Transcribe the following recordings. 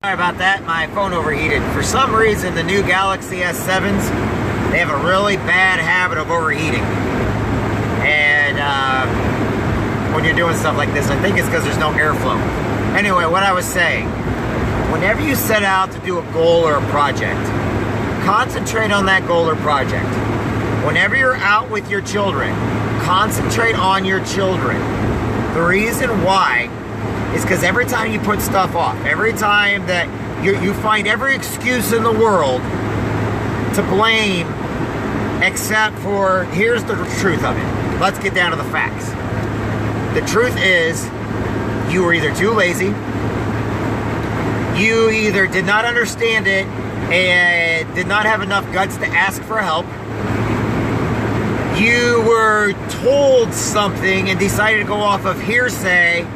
Sorry about that, my phone overheated. For some reason, the new Galaxy S7s, they have a really bad habit of overheating. And when you're doing stuff like this, I think it's because there's no airflow. Anyway, what I was saying, whenever you set out to do a goal or a project, concentrate on that goal or project. Whenever you're out with your children, concentrate on your children. The reason why is because every time you put stuff off, every time that you find every excuse in the world to blame, except for, here's the truth of it. Let's get down to the facts. The truth is, you were either too lazy, you either did not understand it and did not have enough guts to ask for help, you were told something and decided to go off of hearsay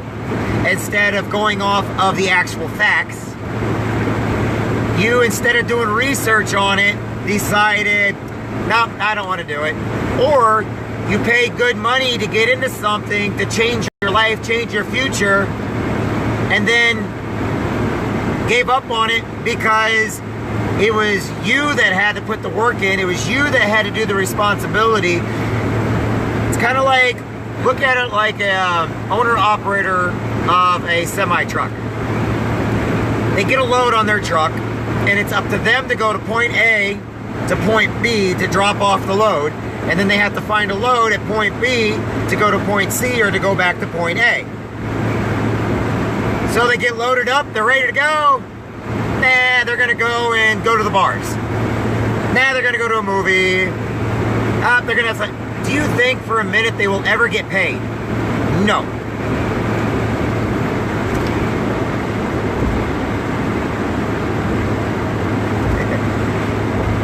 instead of going off of the actual facts. You, instead of doing research on it, decided, no, I don't want to do it. Or you paid good money to get into something to change your life, change your future, and then gave up on it because it was you that had to put the work in. It was you that had to do the responsibility. It's kind of like, look at it like a owner-operator of a semi-truck. They get a load on their truck, and it's up to them to go to point A to point B to drop off the load, and then they have to find a load at point B to go to point C or to go back to point A. So they get loaded up, they're ready to go. Nah, they're gonna go to the bars. Nah, they're gonna go to a movie. They're gonna have to, do you think for a minute they will ever get paid? No.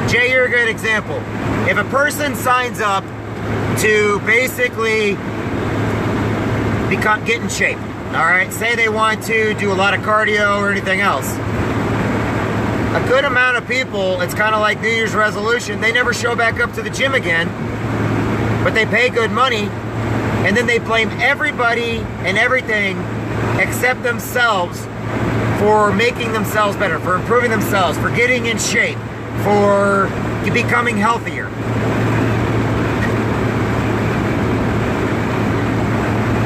Jay, you're a good example. If a person signs up to basically get in shape, all right, say they want to do a lot of cardio or anything else, a good amount of people, it's kind of like New Year's resolution, they never show back up to the gym again, but they pay good money, and then they blame everybody and everything except themselves for making themselves better, for improving themselves, for getting in shape, for becoming healthier.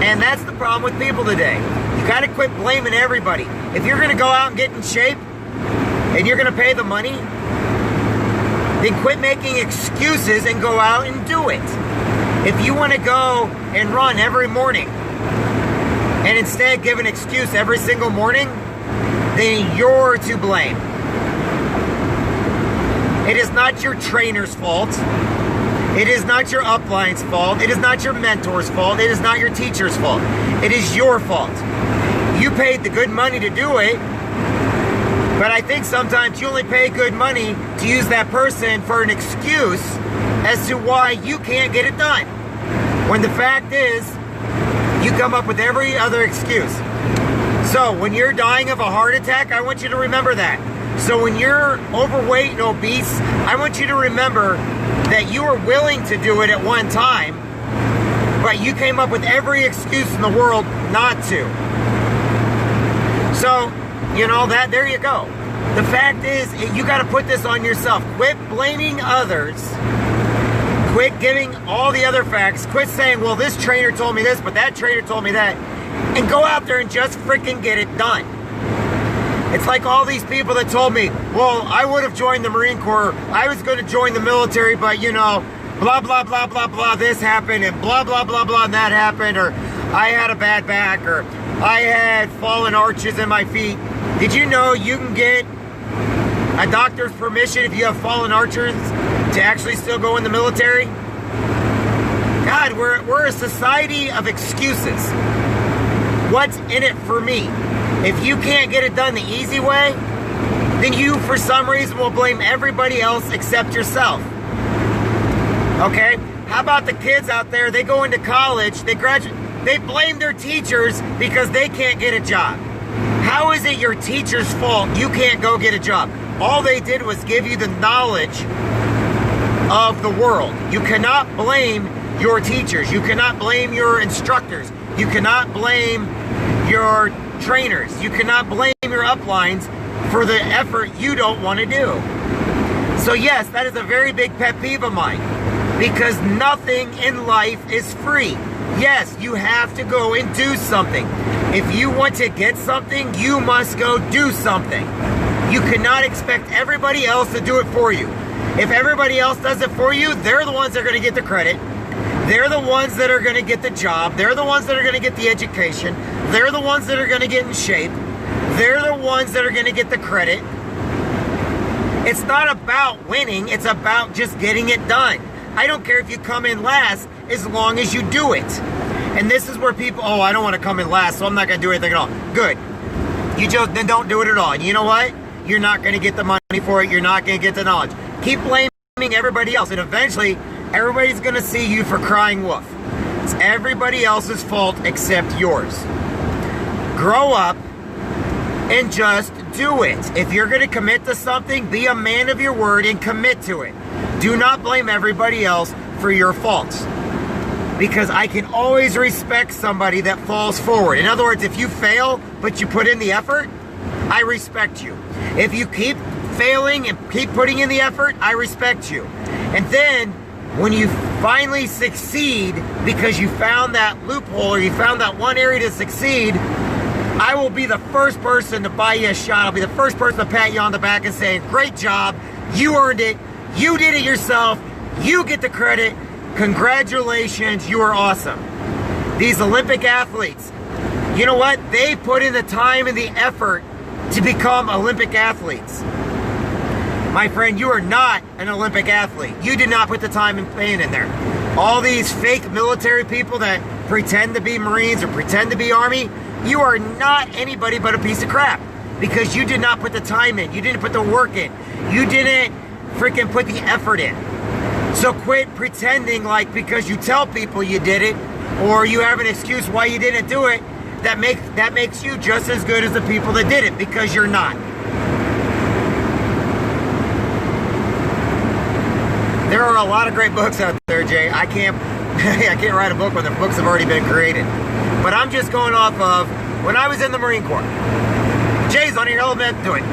And that's the problem with people today. You gotta quit blaming everybody. If you're gonna go out and get in shape, and you're gonna pay the money, then quit making excuses and go out and do it. If you wanna go and run every morning, and instead give an excuse every single morning, then you're to blame. It is not your trainer's fault. It is not your upline's fault. It is not your mentor's fault. It is not your teacher's fault. It is your fault. You paid the good money to do it, but I think sometimes you only pay good money to use that person for an excuse as to why you can't get it done. When the fact is, you come up with every other excuse. So when you're dying of a heart attack, I want you to remember that. So when you're overweight and obese, I want you to remember that you were willing to do it at one time, but you came up with every excuse in the world not to. So, you know, there you go. The fact is, you got to put this on yourself. Quit blaming others. Quit giving all the other facts. Quit saying, well, this trainer told me this, but that trainer told me that. And go out there and just freaking get it done. It's like all these people that told me, well, I would have joined the Marine Corps. I was going to join the military, but, you know, blah, blah, blah, blah, blah, this happened, and blah, blah, blah, blah, and that happened, or I had a bad back, or I had fallen arches in my feet. Did you know you can get a doctor's permission if you have fallen arches to actually still go in the military? God, we're a society of excuses. What's in it for me? If you can't get it done the easy way, then you, for some reason, will blame everybody else except yourself. Okay? How about the kids out there, they go into college, they graduate, they blame their teachers because they can't get a job. How is it your teacher's fault you can't go get a job? All they did was give you the knowledge of the world. You cannot blame your teachers. You cannot blame your instructors. You cannot blame your trainers. You cannot blame your uplines for the effort you don't want to do. So yes, that is a very big pet peeve of mine, because nothing in life is free. Yes, you have to go and do something. If you want to get something, you must go do something. You cannot expect everybody else to do it for you. If everybody else does it for you, they're the ones that are going to get the credit. They're the ones that are going to get the job. They're the ones that are going to get the education. They're the ones that are going to get in shape. They're the ones that are going to get the credit. It's not about winning. It's about just getting it done. I don't care if you come in last as long as you do it. And this is where people, oh, I don't want to come in last, so I'm not going to do anything at all. Good. You just then don't do it at all. And you know what? You're not going to get the money for it. You're not going to get the knowledge. Keep blaming everybody else. And eventually, everybody's going to see you for crying wolf. It's everybody else's fault except yours. Grow up and just do it. If you're going to commit to something, be a man of your word and commit to it. Do not blame everybody else for your faults. Because I can always respect somebody that falls forward. In other words, if you fail, but you put in the effort, I respect you. If you keep failing and keep putting in the effort, I respect you. And then, when you finally succeed because you found that loophole or you found that one area to succeed, I will be the first person to buy you a shot. I'll be the first person to pat you on the back and say, great job, you earned it, you did it yourself, you get the credit, congratulations, you are awesome. These Olympic athletes, you know what? They put in the time and the effort to become Olympic athletes. My friend, you are not an Olympic athlete. You did not put the time and pain in there. All these fake military people that pretend to be Marines or pretend to be Army, you are not anybody but a piece of crap, because you did not put the time in. You didn't put the work in. You didn't freaking put the effort in. So quit pretending like because you tell people you did it or you have an excuse why you didn't do it, that makes you just as good as the people that did it, because you're not. There are a lot of great books out there, Jay. I can't write a book when the books have already been created. But I'm just going off of when I was in the Marine Corps. Jay's on here, element to it.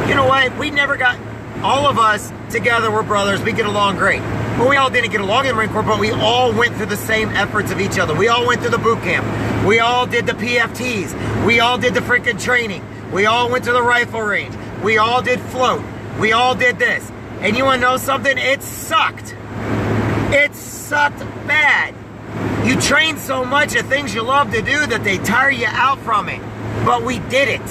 You know what? We never got, all of us together, we're brothers, we get along great. But we all didn't get along in the Marine Corps, but we all went through the same efforts of each other. We all went through the boot camp. We all did the PFTs. We all did the freaking training. We all went to the rifle range. We all did float. We all did this. And you want to know something? It sucked. It sucked bad. You train so much of things you love to do that they tire you out from it. But we did it.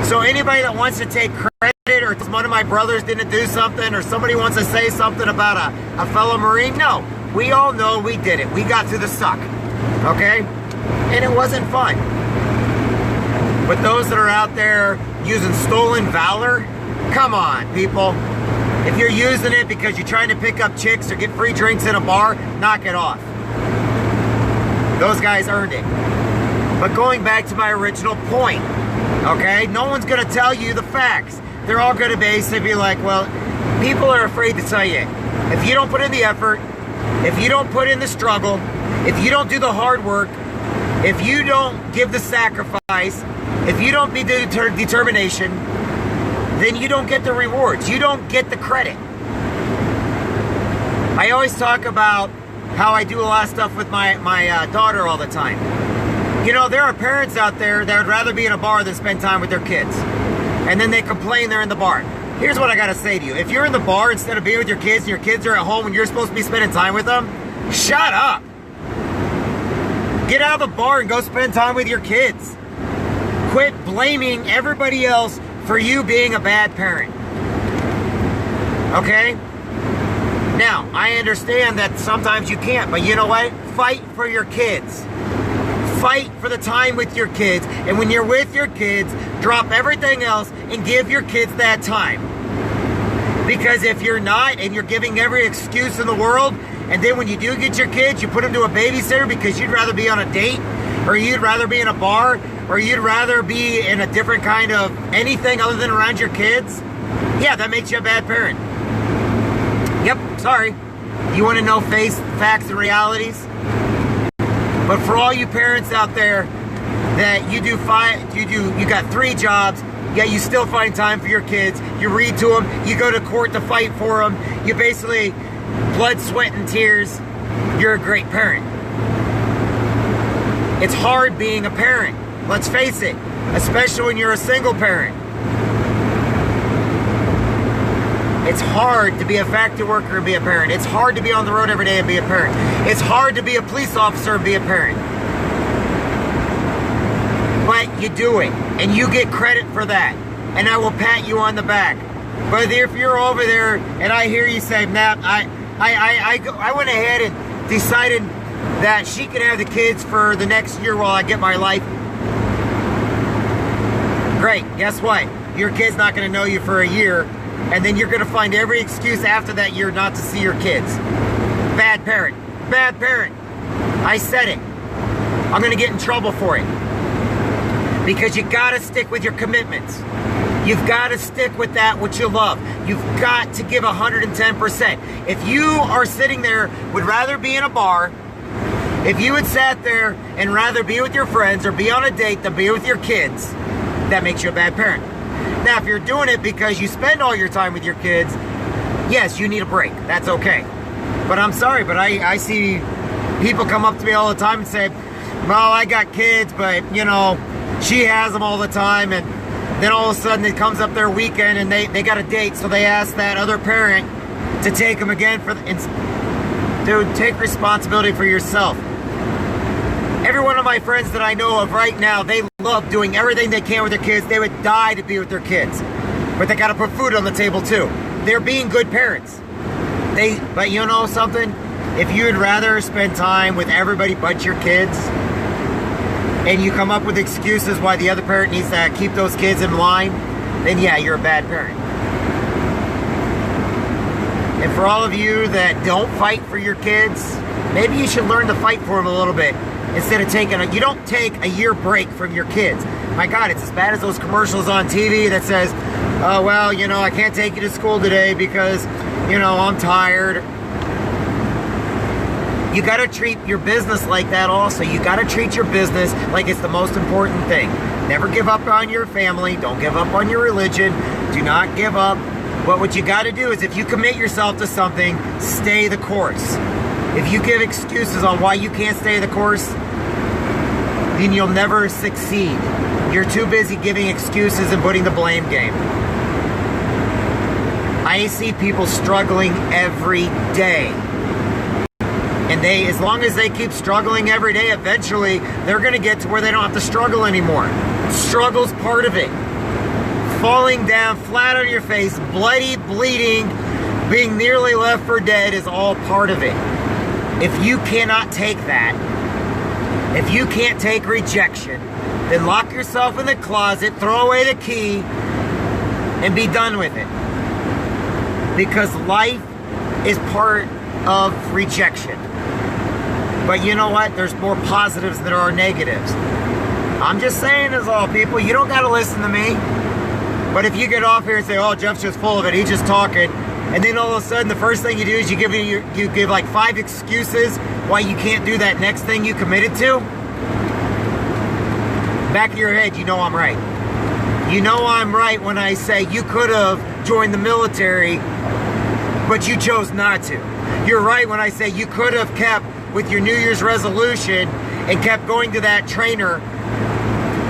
So anybody that wants to take credit, or one of my brothers didn't do something, or somebody wants to say something about a fellow Marine, no. We all know we did it. We got through the suck. Okay? And it wasn't fun. But those that are out there using stolen valor, come on, people. If you're using it because you're trying to pick up chicks or get free drinks in a bar, knock it off. Those guys earned it. But going back to my original point, okay? No one's going to tell you the facts. They're all going to basically be like, well, people are afraid to tell you. If you don't put in the effort, if you don't put in the struggle, if you don't do the hard work, if you don't give the sacrifice, if you don't be the determination, then you don't get the rewards. You don't get the credit. I always talk about how I do a lot of stuff with my daughter all the time. You know, there are parents out there that would rather be in a bar than spend time with their kids. And then they complain they're in the bar. Here's what I gotta say to you. If you're in the bar instead of being with your kids and your kids are at home and you're supposed to be spending time with them, shut up. Get out of the bar and go spend time with your kids. Quit blaming everybody else for you being a bad parent. Okay? Now, I understand that sometimes you can't, but you know what? Fight for your kids. Fight for the time with your kids. And when you're with your kids, drop everything else and give your kids that time. Because if you're not, and you're giving every excuse in the world, and then when you do get your kids, you put them to a babysitter because you'd rather be on a date, or you'd rather be in a bar, or you'd rather be in a different kind of anything other than around your kids, yeah, that makes you a bad parent. Yep, sorry. You want to know facts and realities? But for all you parents out there that you got 3 jobs, yet you still find time for your kids. You read to them, you go to court to fight for them. You basically, blood, sweat, and tears, you're a great parent. It's hard being a parent. Let's face it, especially when you're a single parent. It's hard to be a factory worker and be a parent. It's hard to be on the road every day and be a parent. It's hard to be a police officer and be a parent. But you do it, and you get credit for that. And I will pat you on the back. But if you're over there and I hear you say, nah, I went ahead and decided that she could have the kids for the next year while I get my life. Great, guess what? Your kid's not going to know you for a year, and then you're going to find every excuse after that year not to see your kids. Bad parent. Bad parent. I said it. I'm going to get in trouble for it. Because you got to stick with your commitments. You've got to stick with that which you love. You've got to give 110%. If you are sitting there, would rather be in a bar, if you had sat there and rather be with your friends or be on a date than be with your kids, that makes you a bad parent. Now, if you're doing it because you spend all your time with your kids, yes, you need a break. That's okay. But I'm sorry, but I see people come up to me all the time and say, well, I got kids, but, you know, she has them all the time, and then all of a sudden it comes up their weekend and they got a date, so they ask that other parent to take them again. Dude, take responsibility for yourself. Every one of my friends that I know of right now, they love doing everything they can with their kids. They would die to be with their kids. But they got to put food on the table too. They're being good parents. But you know something? If you'd rather spend time with everybody but your kids, and you come up with excuses why the other parent needs to keep those kids in line, then yeah, you're a bad parent. And for all of you that don't fight for your kids, maybe you should learn to fight for them a little bit. Instead of you don't take a year break from your kids. My God, it's as bad as those commercials on TV that says, oh, well, you know, I can't take you to school today because, you know, I'm tired. You got to treat your business like that also. You got to treat your business like it's the most important thing. Never give up on your family. Don't give up on your religion. Do not give up. But what you got to do is if you commit yourself to something, stay the course. If you give excuses on why you can't stay the course, then you'll never succeed. You're too busy giving excuses and putting the blame game. I see people struggling every day. And as long as they keep struggling every day, eventually they're going to get to where they don't have to struggle anymore. Struggle's part of it. Falling down flat on your face, bloody, bleeding, being nearly left for dead is all part of it. If you cannot take that, if you can't take rejection, then lock yourself in the closet, throw away the key, and be done with it. Because life is part of rejection. But you know what? There's more positives than there are negatives. I'm just saying is all, people. You don't got to listen to me. But if you get off here and say, oh, Jeff's just full of it, he's just talking, and then all of a sudden the first thing you do is you give like 5 excuses why you can't do that next thing you committed to, back of your head, you know I'm right. You know I'm right when I say you could have joined the military, but you chose not to. You're right when I say you could have kept with your New Year's resolution and kept going to that trainer,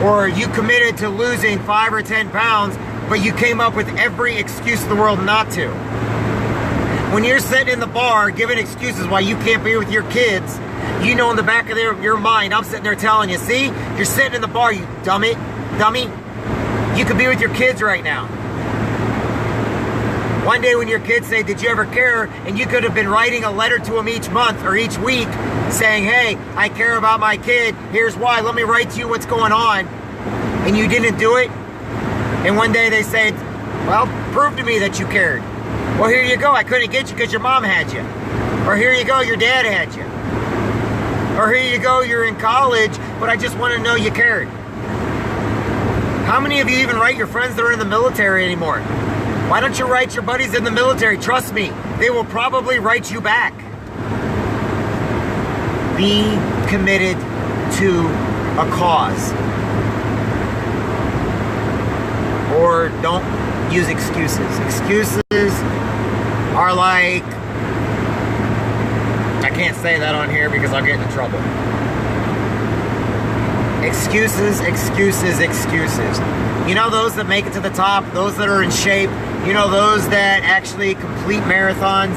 or you committed to losing 5 or 10 pounds, but you came up with every excuse in the world not to. When you're sitting in the bar giving excuses why you can't be with your kids, you know in the back of your mind, I'm sitting there telling you, see, you're sitting in the bar, you dummy. You could be with your kids right now. One day when your kids say, did you ever care? And you could have been writing a letter to them each month or each week saying, hey, I care about my kid. Here's why. Let me write to you what's going on. And you didn't do it. And one day they say, well, prove to me that you cared. Well, here you go. I couldn't get you because your mom had you. Or here you go. Your dad had you. Or here you go. You're in college, but I just want to know you cared. How many of you even write your friends that are in the military anymore? Why don't you write your buddies in the military? Trust me, they will probably write you back. Be committed to a cause. or don't use excuses. Excuses are like, I can't say that on here because I'll get into trouble. Excuses, excuses, excuses. You know those that make it to the top, those that are in shape, you know those that actually complete marathons,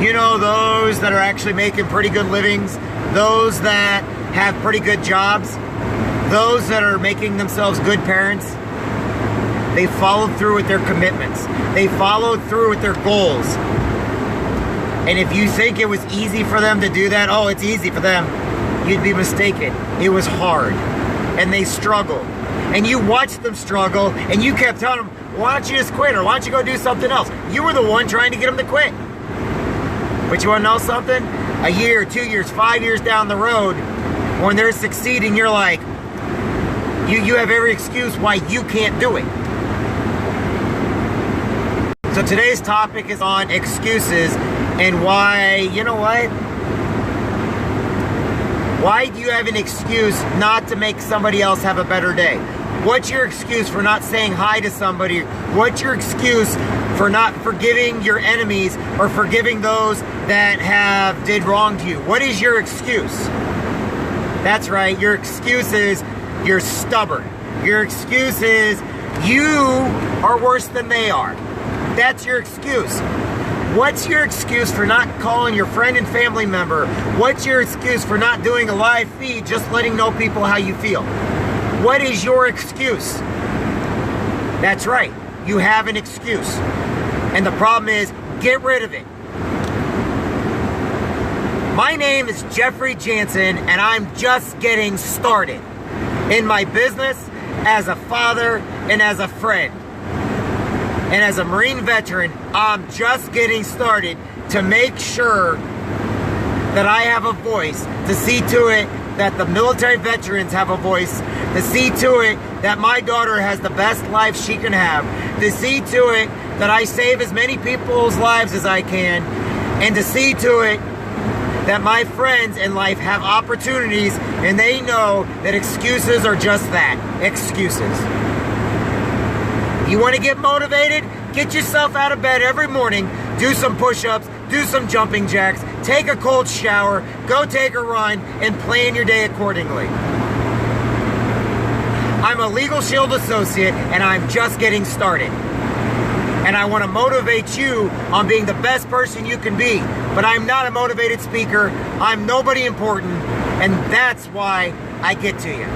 you know those that are actually making pretty good livings, those that have pretty good jobs, those that are making themselves good parents. They followed through with their commitments. They followed through with their goals. And if you think it was easy for them to do that, oh, it's easy for them, you'd be mistaken. It was hard. And they struggled. And you watched them struggle, and you kept telling them, why don't you just quit, or why don't you go do something else? You were the one trying to get them to quit. But you want to know something? A year, 2 years, 5 years down the road, when they're succeeding, you're like, you have every excuse why you can't do it. So today's topic is on excuses and why, you know what? Why do you have an excuse not to make somebody else have a better day? What's your excuse for not saying hi to somebody? What's your excuse for not forgiving your enemies or forgiving those that have did wrong to you? What is your excuse? That's right, your excuse is you're stubborn. Your excuse is you are worse than they are. That's your excuse. What's your excuse for not calling your friend and family member? What's your excuse for not doing a live feed, just letting know people how you feel? What is your excuse? That's right, you have an excuse. And the problem is, get rid of it. My name is Jeffrey Jansen, and I'm just getting started in my business as a father and as a friend. And as a Marine veteran, I'm just getting started to make sure that I have a voice, to see to it that the military veterans have a voice, to see to it that my daughter has the best life she can have, to see to it that I save as many people's lives as I can, and to see to it that my friends in life have opportunities and they know that excuses are just that, excuses. You want to get motivated? Get yourself out of bed every morning, do some push-ups, do some jumping jacks, take a cold shower, go take a run, and plan your day accordingly. I'm a Legal Shield associate, and I'm just getting started. And I want to motivate you on being the best person you can be. But I'm not a motivated speaker. I'm nobody important. And that's why I get to you.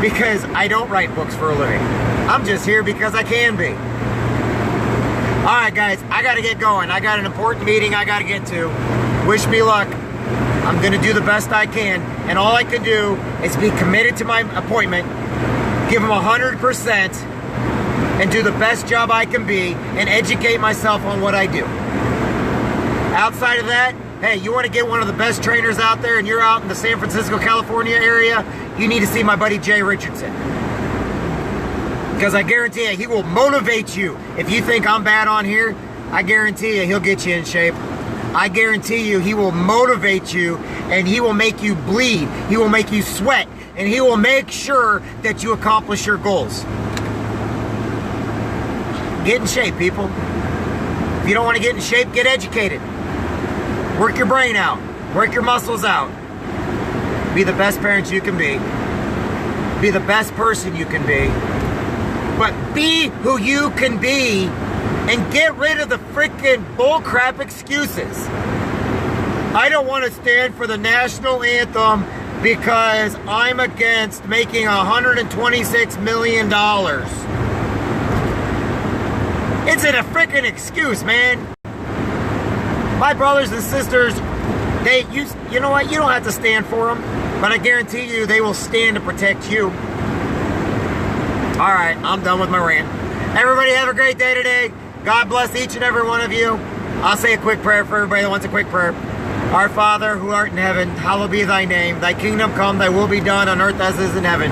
Because I don't write books for a living. I'm just here because I can be. Alright guys, I gotta get going. I got an important meeting I gotta get to. Wish me luck. I'm gonna do the best I can. And all I can do is be committed to my appointment, give them 100%, and do the best job I can be, and educate myself on what I do. Outside of that, hey, you want to get one of the best trainers out there and you're out in the San Francisco, California area, you need to see my buddy Jay Richardson. Because I guarantee you, he will motivate you. If you think I'm bad on here, I guarantee you, he'll get you in shape. I guarantee you, he will motivate you and he will make you bleed. He will make you sweat and he will make sure that you accomplish your goals. Get in shape, people. If you don't want to get in shape, get educated. Work your brain out. Work your muscles out. Be the best parent you can be. Be the best person you can be. But be who you can be and get rid of the freaking bullcrap excuses. I don't want to stand for the national anthem because I'm against making $126 million. It's a freaking excuse, man. My brothers and sisters, you know what? You don't have to stand for them, but I guarantee you they will stand to protect you. All right, I'm done with my rant. Everybody have a great day today. God bless each and every one of you. I'll say a quick prayer for everybody that wants a quick prayer. Our Father, who art in heaven, hallowed be thy name. Thy kingdom come, thy will be done on earth as it is in heaven.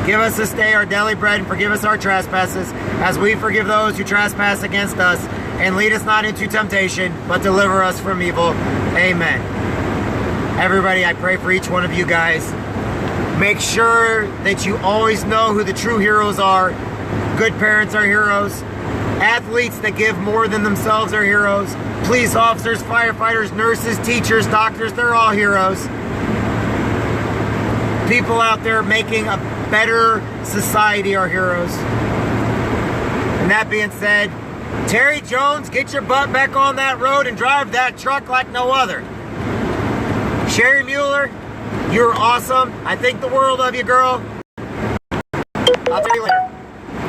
Give us this day our daily bread and forgive us our trespasses as we forgive those who trespass against us. And lead us not into temptation, but deliver us from evil. Amen. Everybody, I pray for each one of you guys. Make sure that you always know who the true heroes are. Good parents are heroes. Athletes that give more than themselves are heroes. Police officers, firefighters, nurses, teachers, doctors, they're all heroes. People out there making a better society are heroes. And that being said, Terry Jones, get your butt back on that road and drive that truck like no other. Sherry Mueller, you're awesome. I think the world of you, girl. I'll tell you later.